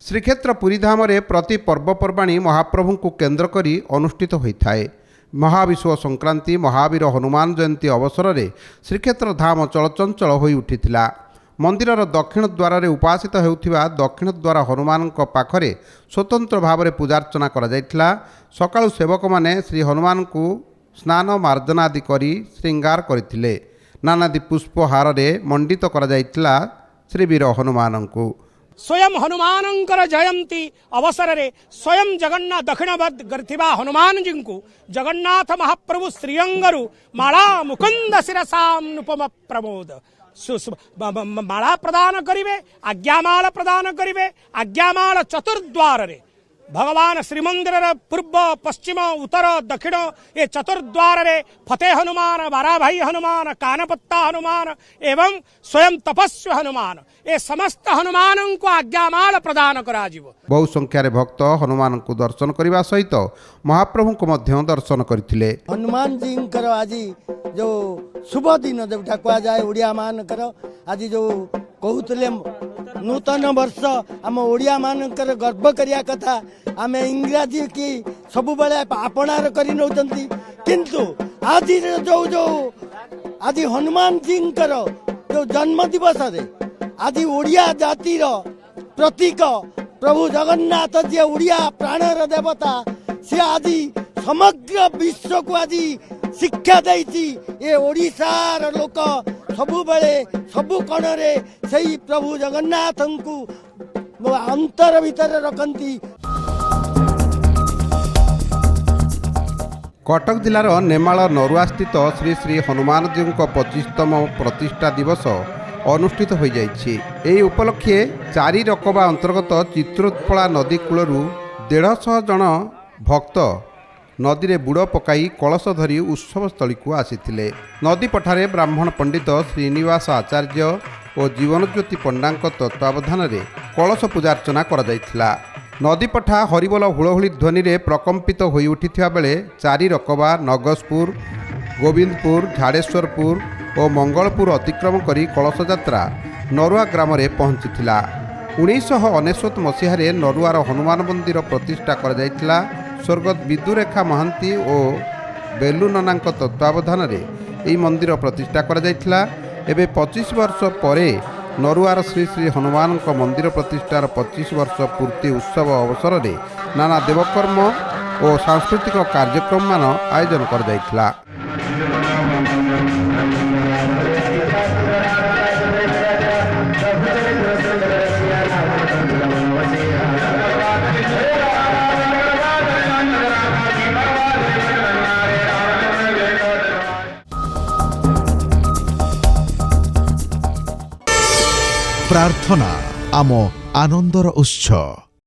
श्रीक्षेत्र पुरीधाम प्रति पर्वपर्वाणी महाप्रभु को केन्द्र करी अनुष्ठित होता है। महाविश्व संक्रांति महावीर हनुमान जयंती अवसर में श्रीक्षेत्र धाम चलचंचल हो उठिथिला। मंदिरर दक्षिण द्वार उपासित होउथिबा दक्षिण द्वार हनुमान पाखरे स्वतंत्र भाव में पूजार्चना करा जायथिला। सकाळु सेवक माने श्री हनुमान को स्नान मार्जना आदि करी श्रृंगार करथिले। नानादि पुष्पहार रे मंडित करा जायथिला श्री वीर हनुमान को। स्वयं हनुमानंकर जयंती अवसर रे स्वयं जगन्नाथ दक्षिणवद गर्थिबा हनुमान जी को जगन्नाथ महाप्रभु श्रीअंगरु माला मुकुंद शिरसाम नुपम प्रमोद माला प्रदान करिवे, आज्ञामाला प्रदान करिवे। आज्ञामाला चतुर्द्वार रे भगवान श्रीमंदिर पूर्व पश्चिम उत्तर दक्षिण ये चतुर्द्वार रे फतेह हनुमान, बाराभाई हनुमान, कानपत्ता हनुमान एवं स्वयं तपस्वी हनुमान ये समस्त हनुमान को आज्ञामाल प्रदान करा जीव। बहु संख्यार भक्त हनुमान को दर्शन करने सहित महाप्रभु को मध्य दर्शन करथिले। हनुमान जी आज जो शुभ दिन जोटा कह जाए ओडिया मानकर आज जो कहते नूतन वर्ष आम ओडिया मानकर गर्व करिया कथा आम इंग्राजी की सब बेले आपणार करी नौचंती किंतु आज जो जो आज हनुमान जी जो जन्म दिवस रे आज ओडिया जातिर प्रतीक प्रभु जगन्नाथ जी ओडिया प्राणर देवता सी आज समग्र विश्व को आज शिक्षा देती ये ओडिशार लोक सबु बेले सबु कणरे सही प्रभु जगन्नाथ को अंतर भीतर रखती। कटक जिलार नेमाल नरुआ स्थित श्री श्री हनुमान जी 25तम प्रतिष्ठा दिवस अनुष्ठित हो जाइछि। एही उपलक्षे 4 रकबा अंतर्गत चित्रोत्पला नदी कूलरू 150 जन भक्त नदी रे बुड़ पकाई कलश धरी उत्सव स्थली को आसीथिले। नदी पठारे ब्राह्मण पंडित श्रीनिवास आचार्य और जीवनज्योति पंडा तत्वावधान रे कलश पूजार्चना करा जायथिला। नदी पठा हरिबोल हुलहुली ध्वनि रे प्रकम्पित होई उठिथिबा बेले 4 रकबा नगसपुर, गोविंदपुर, झाड़ेश्वरपुर और मंगलपुर अतिक्रम करी कलश यात्रा नरुआ ग्राम रे पहुंचीथिला। 1999 मसीह नरुआर हनुमान मंदिर प्रतिष्ठा करा जायथिला। स्वर्गत विदुरेखा महांती और बेलू नना तत्वावधान में मंदिर प्रतिष्ठा करा जायथिला। एबे 25 वर्ष परे नरुआर श्री श्री हनुमान मंदिर प्रतिष्ठार 25 वर्ष पूर्ति उत्सव अवसर में नाना देवकर्म और सांस्कृतिक कार्यक्रम मान आयोजन कर जायथिला। प्रार्थना आम आनंदर उत्सव।